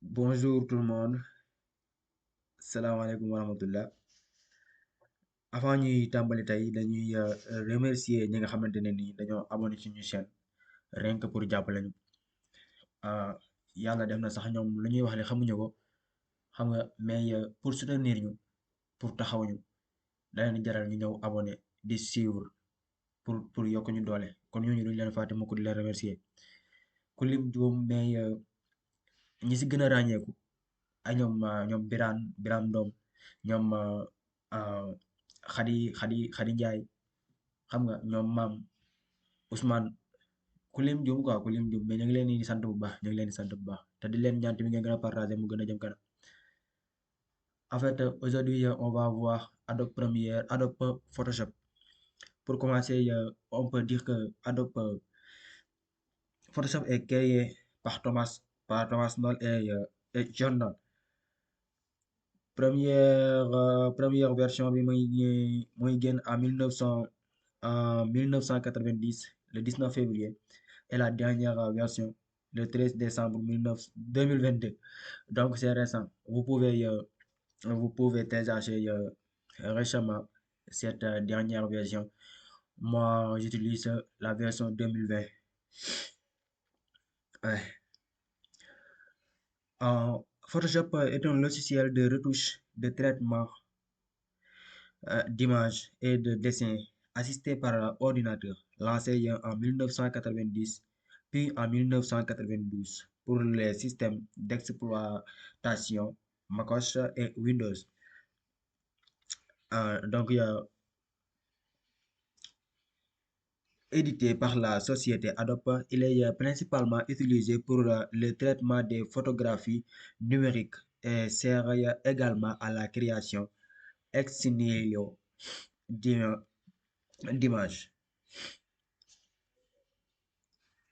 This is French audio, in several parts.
Bonjour tout le monde, salaamaaleykum wa rahmatullah. Avant ñuy tàmbali tey dañuy remercier ñi nga xamante ne nii dañoo abonné suñu chaîne rien que pour jàppale ñu. Ah, yàlla def na sax ñoom lu ñuy wax ne xamuñu ko xam nga mais pour soutenir ñu pour taxaw ñu da leen di jaral ñu ñëw abonné di suivre pour yokk ñu doole kon ñooñu duñ leen fàtte mukk di leen remercier ku lim juum mais ñi si gën a ràññeeku ay ñoom Birane Ndom ñoom Khady Ndiaye xam nga ñoom maam Ousmane ku lim juum quoi ku lim juum mais ñu ngi leen di sant bu baax ñu ngi leen di sant bu baax te di leen ñaan tamit ngeen gën a partager mu gën a jëm kanam. En fait, aujourd'hui, on va voir Adobe Photoshop. Pour commencer, on peut dire que Adobe Photoshop est créé par Thomas Knoll et John Knoll. Première version bi muy génn en 1990 le 19 février et la dernière version le 13 décembre 2022. Donc c'est récent. Vous pouvez télécharger récemment cette dernière version. Moi, j'utilise la version 2020. Ouais. Photoshop est un logiciel de retouche, de traitement d'images et de dessin assisté par ordinateur, lancé en 1990 puis en 1992 pour les systèmes d'exploitation macOS et Windows. Donc, édité par la société Adobe, il est principalement utilisé pour le traitement des photographies numériques et sert également à la création ex nihilo d'im- d'images.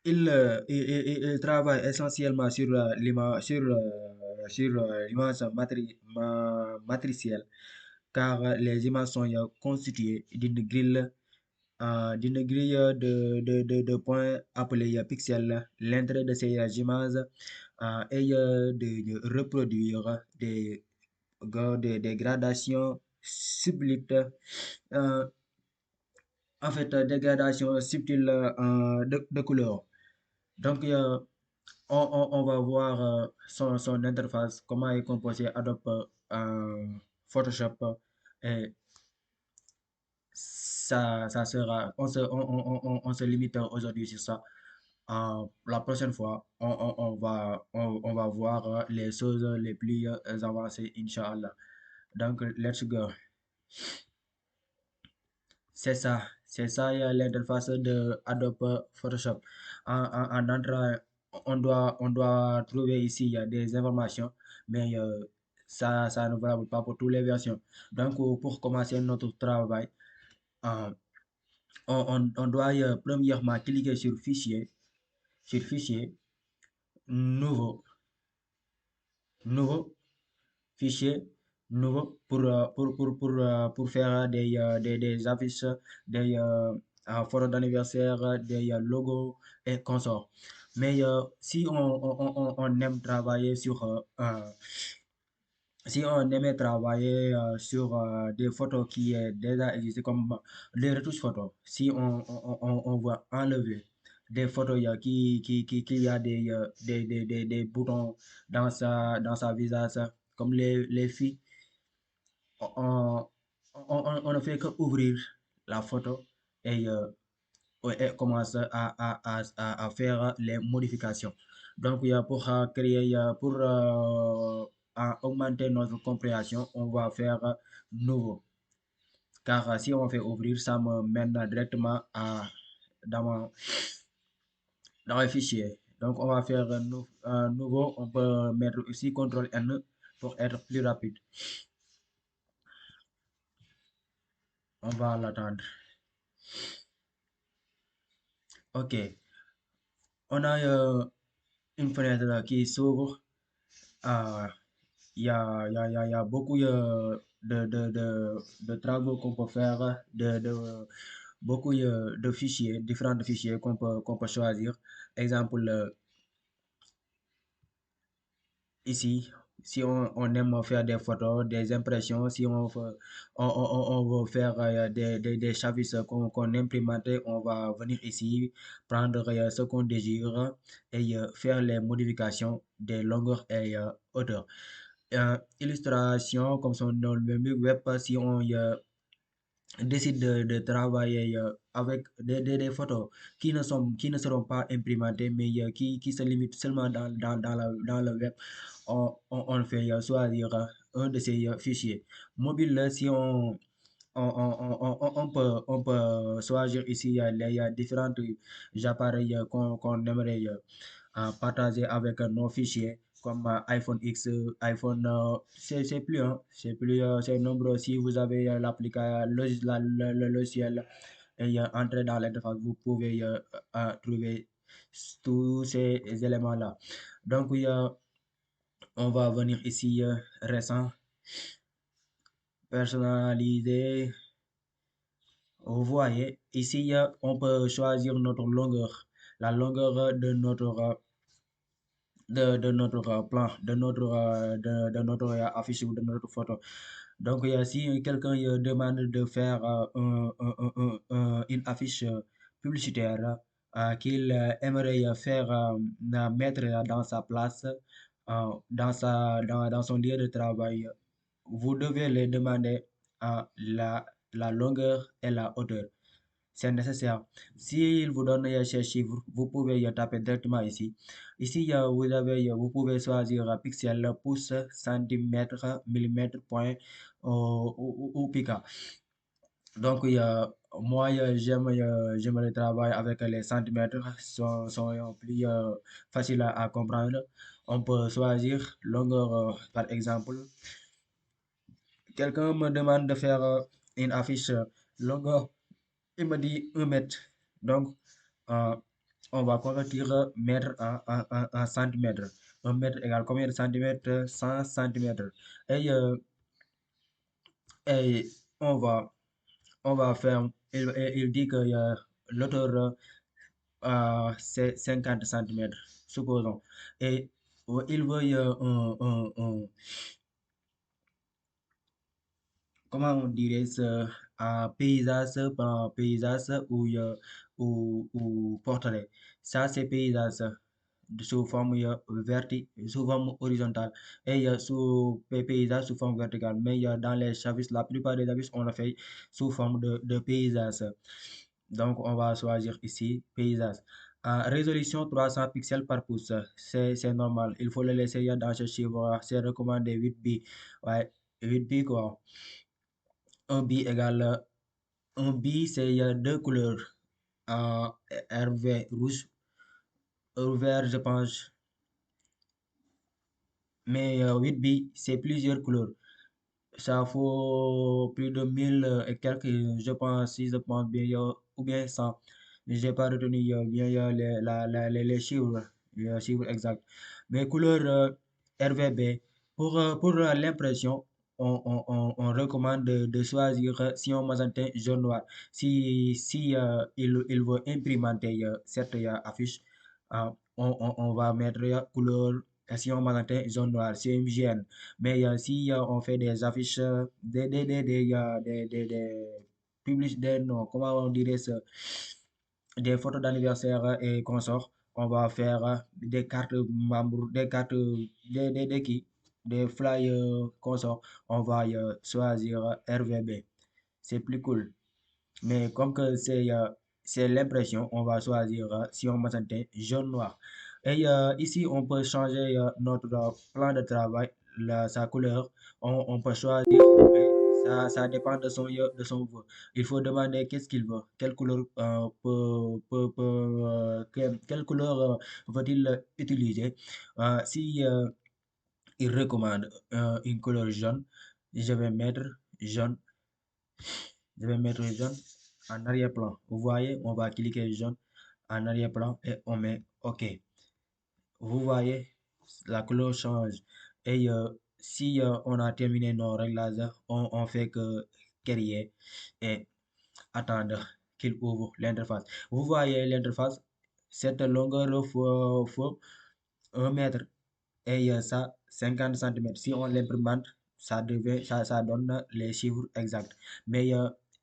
Il travaille essentiellement sur l'image matricielle, car les images sont constituées d'une grille de points appelée pixels. L'intérêt de ces images est de reproduire des gradations sublimes, euh, en fait, des gradations subtiles de couleurs. Donc, on va voir son interface, comment est composé Adobe Photoshop. Et ça sera, on se limite aujourd'hui sur ça. La prochaine fois, on va voir les choses les plus avancées, Inch'Allah. Donc, let's go. C'est ça l'interface de Adobe Photoshop. En entrant, on doit trouver ici il y a des informations, mais ça ne valable pas pour toutes les versions. Donc, pour commencer notre travail, euh, on doit premièrement cliquer sur fichier, nouveau, nouveau, fichier, nouveau pour faire des affiches, des photos d'anniversaire, des logos et consorts. Mais si on aime travailler si on aimait travailler sur des photos qui déjà existent comme les retouches photos, si on va enlever des photos qui y a des boutons dans sa visage, comme les filles, on, on ne fait que ouvrir la photo et, et commence à faire les modifications. Donc, pour créer, pour augmenter notre compréhension, on va faire nouveau. Car si on fait ouvrir, ça me mène directement dans, dans le fichier. Donc, on va faire un nouveau. On peut mettre aussi CTRL N pour être plus rapide. On va l'attendre. OK. On a une fenêtre qui s'ouvre. Ah, il y a beaucoup de travaux qu'on peut faire, beaucoup de fichiers, différents fichiers qu'on peut choisir. Exemple, Ici, si on aime faire des photos, des impressions, si on veut faire des chavis qu'on imprimente, on va venir ici, prendre ce qu'on désire et faire les modifications des longueurs et hauteurs. Illustration, comme son nom le dit, web, si on décide de travailler avec des photos qui ne seront pas imprimantées, mais qui se limitent seulement dans le web, on fait choisir un de ces fichiers. Mobile, là, si on peut choisir ici les différentes appareils qu'on aimerait partager avec nos fichiers comme iPhone X, iPhone, c'est plus, c'est nombreux. Si vous avez l'application, le logiciel et entrer dans l'interface, vous pouvez trouver tous ces éléments-là. Donc, on va venir ici, récent, personnalisé. Vous voyez, ici, on peut choisir notre longueur, la longueur de notre plan, de notre affiche ou de notre photo. Donc, si quelqu'un demande de faire une affiche publicitaire qu'il aimerait faire mettre dans sa place, dans son lieu de travail, vous devez lui demander la longueur et la hauteur. C'est nécessaire. S'il vous donne ces chiffres, vous pouvez y taper directement ici. Ici, vous pouvez choisir pixel, pouce, centimètre, millimètre, point ou pica. Donc, moi, j'aime le travail avec les centimètres, sont plus faciles à comprendre. On peut choisir longueur, par exemple. Quelqu'un me demande de faire une affiche longueur, il me dit 1 mètre. Donc, euh, on va convertir mètre en centimètre. 1 mètre égale combien de centimètres? 100 centimètres. Et, euh, et on va, on va faire, il dit que l'auteur c'est 50 centimètres, supposons. Et il veut comment on dirait ça, paysage par paysage ou portrait. Ça, c'est paysage sous forme sous forme horizontale et sous paysage sous forme verticale. Mais dans les services, la plupart des services, on le fait sous forme de paysage. Donc, on va choisir ici paysage. Résolution 300 pixels par pouce, c'est normal. Il faut le laisser dans ce chiffre. C'est recommandé 8 bits. Ouais, 8 bits quoi. Un bi égale un bi, c'est deux couleurs. Euh, RV rouge, vert, je pense. Mais 8 bi, c'est plusieurs couleurs. Ça faut plus de 1000 et quelques, je pense, si je pense bien, ou bien 100. J'ai pas retenu bien les chiffres, les chiffres exacts. Mais couleur RVB, pour l'impression, on recommande de choisir si on magenta jaune noir. Si il veut imprimenter cette affiche, on va mettre couleur si on magenta jaune noir, c'est CMJN. Mais si on fait des affiches, non, comment on dirait ça, des photos d'anniversaire et consorts, on va faire des cartes membres, des cartes, des flyers consorts, on va choisir RVB. C'est plus cool. Mais comme que c'est l'impression, on va choisir si on magenta jaune noir. Et ici, on peut changer notre plan de travail, sa couleur. On peut choisir, mais ça dépend de son vœu. Il faut demander qu'est-ce qu'il veut, quelle couleur, quelle couleur veut-il utiliser. Si il recommande une couleur jaune, je vais mettre jaune. Je vais mettre jaune en arrière-plan. Vous voyez, on va cliquer jaune en arrière-plan et on met OK. Vous voyez, la couleur change. Et si on a terminé nos réglages, on fait que créer et attendre qu'il ouvre l'interface. Vous voyez l'interface, cette longueur faut 1 mètre. et ça 50 centimètres. Si on l'imprimante, ça donne les chiffres exacts. Mais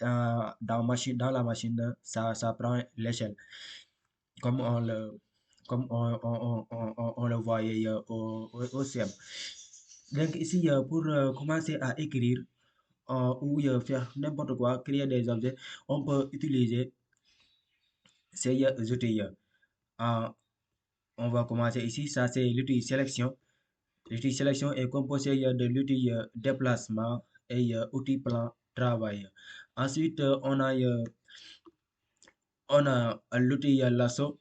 dans la machine, ça prend l'échelle, comme on le, comme on le voyait au CM. Donc ici, pour commencer à écrire ou faire n'importe quoi, créer des objets, on peut utiliser ces outils. Euh, on va commencer ici, ça c'est l'outil sélection. L'outil sélection est composé de l'outil déplacement et outil plan travail. Ensuite, on a l'outil lasso.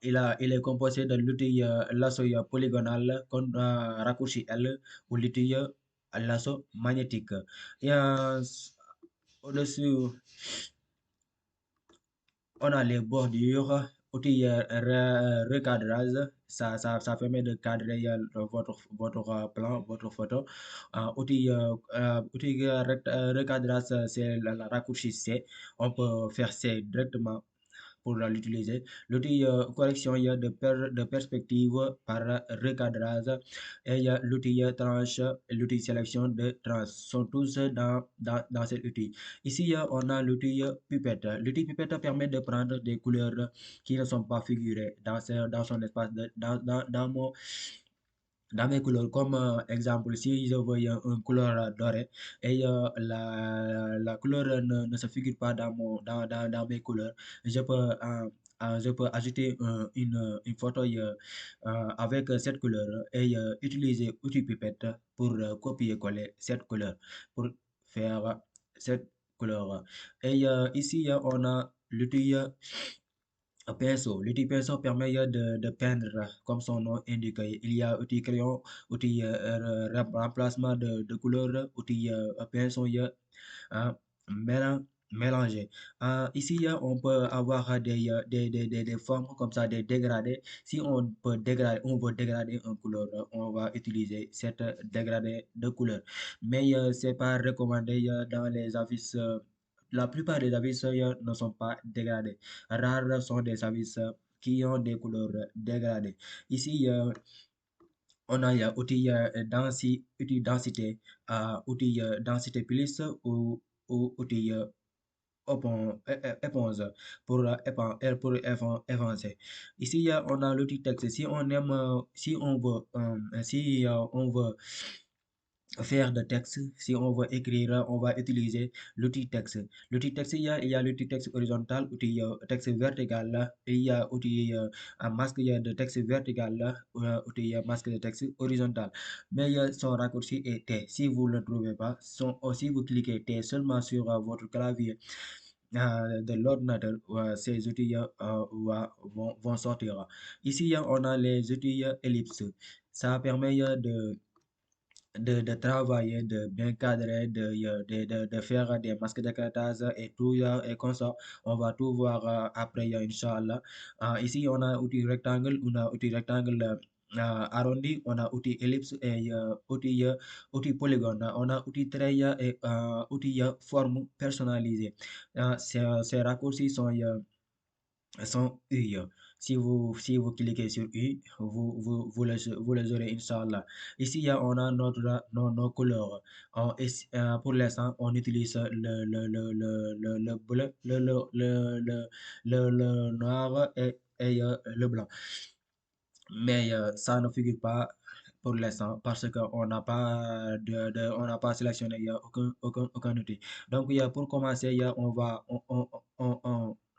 Il est composé de l'outil lasso polygonal con raccourci L ou l'outil lasso magnétique. Et au-dessus, on a les bordures, outils recadrage. Ça permet de cadrer votre plan, votre photo. Recadrage, c'est la raccourci C. On peut faire C directement pour l'utiliser. L'outil correction de perspective par recadrage et l'outil tranche et l'outil sélection de tranche sont tous dans cet outil. Ici, on a l'outil pipette. L'outil pipette permet de prendre des couleurs qui ne sont pas figurées dans son espace, dans mes couleurs. Comme exemple, si je veux une couleur dorée et la couleur ne se figure pas dans mes couleurs, je peux ajouter une photo avec cette couleur et utiliser outil pipette pour copier-coller cette couleur, pour faire cette couleur. Et ici, on a l'outil pinceau. L'outil pinceau permet de peindre, comme son nom indique. Il y a outil crayon, outil remplacement de couleur, outil pinceau hein, mélangé. Ici, on peut avoir des formes comme ça, des dégradés. Si on veut dégrader une couleur, on va utiliser cette dégradé de couleur. Mais c'est pas recommandé dans les avis. La plupart des avis ne sont pas dégradés. Rares sont des avis qui ont des couleurs dégradées. Ici, on a outil outil densité, outil densité plus ou outil éponge pour avancer. Ici, on a l'outil texte. Si on aime, si on veut faire de texte, si on veut écrire, on va utiliser l'outil texte. L'outil texte, il y a l'outil texte horizontal, outil texte vertical, là, et il y a outil un masque de texte vertical, là, outil masque de texte horizontal. Mais son raccourci est T. Si vous ne le trouvez pas, si vous cliquez T seulement sur votre clavier de l'ordinateur, ces outils vont sortir. Ici, on a les outils ellipses. Ça permet de travailler, de bien cadrer, de faire des masques d'éclatage et tout, et comme ça, on va tout voir après, Inch'Allah. Ici, on a outil rectangle arrondi, on a outil ellipse et polygone. On a outil trait et outil forme personnalisée. Ces raccourcis sont U. Si vous cliquez sur U, vous les aurez, Inch'Allah. Ici, on a nos couleurs. Pour l'instant, on utilise le bleu, le noir et le blanc. Mais ça ne figure pas pour l'instant parce qu'on n'a pas on n'a pas sélectionné aucun outil. Donc, pour commencer,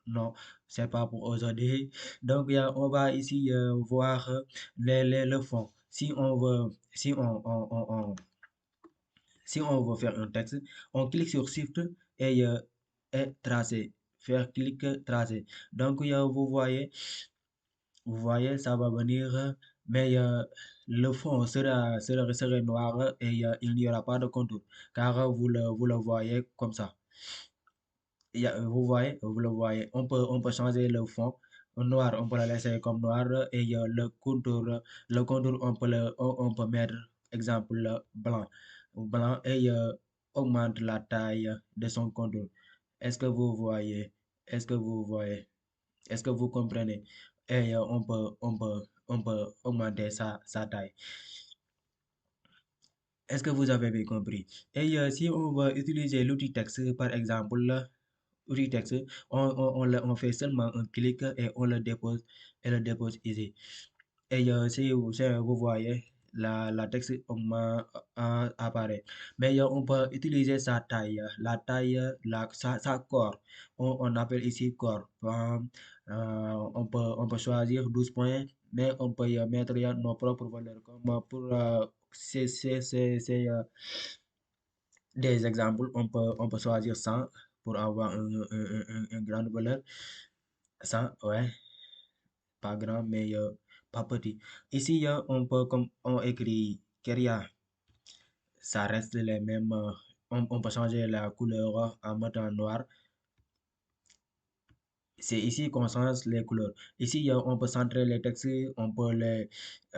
non, c'est pas pour aujourd'hui. Donc, on va ici voir le fond. Si on veut faire un texte, on clique sur Shift et tracer. Faire clic tracer. Donc, vous voyez, ça va venir, mais le fond sera noir et il n'y aura pas de contour, car vous le voyez comme ça. Vous le voyez. On peut changer le fond. Noir, on peut le laisser comme noir et le contour, on peut mettre, exemple, blanc. Blanc et augmente la taille de son contour. Est-ce que vous voyez? Est-ce que vous voyez? Est-ce que vous comprenez? Et on peut on peut augmenter sa taille. Est-ce que vous avez bien compris? Et si on va utiliser l'outil texte, par exemple, outil texte, on fait seulement un clic et on le dépose ici. Et si vous voyez, la texte apparaît. Mais on peut utiliser sa taille, la taille, sa corps. On appelle ici corps. On peut choisir 12 points, mais on peut y mettre nos propres valeurs. Comme pour des exemples, on peut choisir 100 pour avoir une grande valeur. 100, ouais, pas grand, mais pas petit. Ici, comme on écrit Keria, ça reste les mêmes. On peut changer la couleur en mettant noir. C'est ici qu'on change les couleurs. Ici, on peut centrer les textes,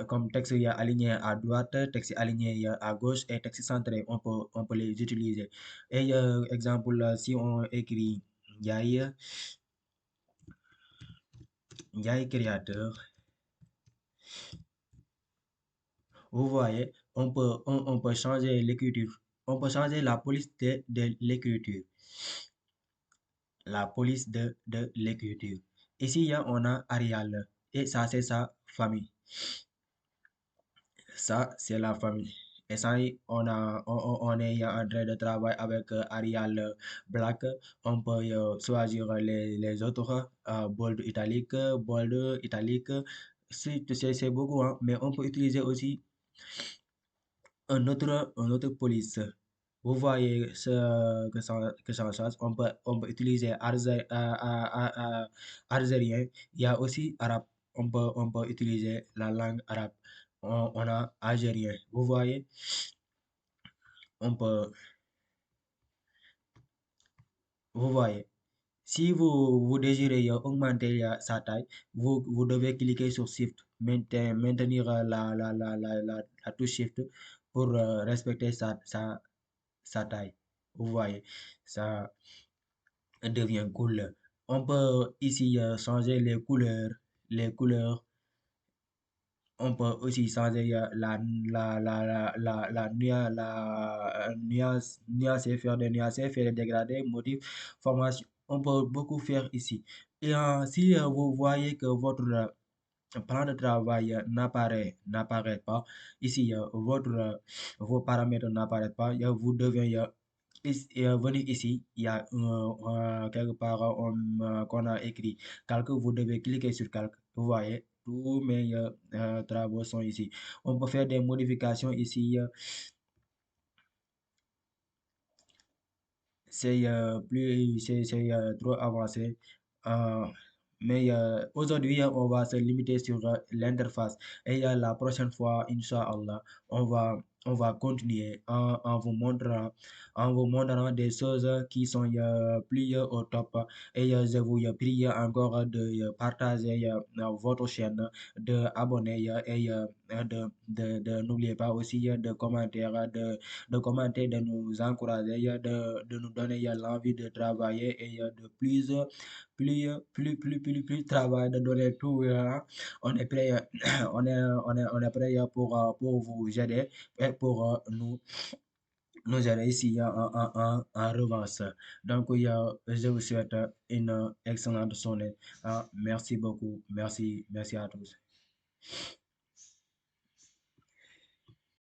comme texte il y a aligné à droite, texte aligné à gauche et texte centré, on peut les utiliser. Et exemple, si on écrit Ndiaye, Ndiaye créateur, vous voyez, on peut changer l'écriture. On peut changer la police de l'écriture. La police de l'écriture. Ici, on a Arial. Et ça, c'est sa famille. Ça, c'est la famille. Et ça, on est en train de travailler avec Arial Black. On peut choisir les autres, bold, italique. C'est beaucoup, hein, mais on peut utiliser aussi un autre police. Vous voyez que ça change. On peut utiliser algérien. Il y a aussi arabe. On peut utiliser la langue arabe. On a algérien. Vous voyez, on peut, vous voyez. Si vous désirez augmenter sa taille, vous devez cliquer sur Shift, maintenir la touche Shift pour respecter sa taille. Vous voyez, ça devient cool. On peut ici changer les couleurs. On peut aussi changer nuance, faire des nuances, faire des dégradés, motifs, formation. On peut beaucoup faire ici. Et si vous voyez que votre plan de travail n'apparaît pas, ici, vos paramètres n'apparaissent pas, vous devez venir ici, il y a quelque part qu'on a écrit calque, vous devez cliquer sur calque. Vous voyez, tous mes travaux sont ici. On peut faire des modifications ici. C'est trop avancé. Euh, mais aujourd'hui, on va se limiter sur l'interface. Et la prochaine fois, Inch'Allah, on va continuer en vous montrant des choses qui sont plus au top. Et je vous prie encore de partager votre chaîne, de abonner et n'oubliez pas aussi de commenter, de nous encourager, de nous donner l'envie de travailler et de plus travail, de donner tout. On est prêt, on est prêt pour vous aider et pour nous aider ici en revanche. Donc, je vous souhaite une excellente journée. Merci beaucoup. Merci à tous.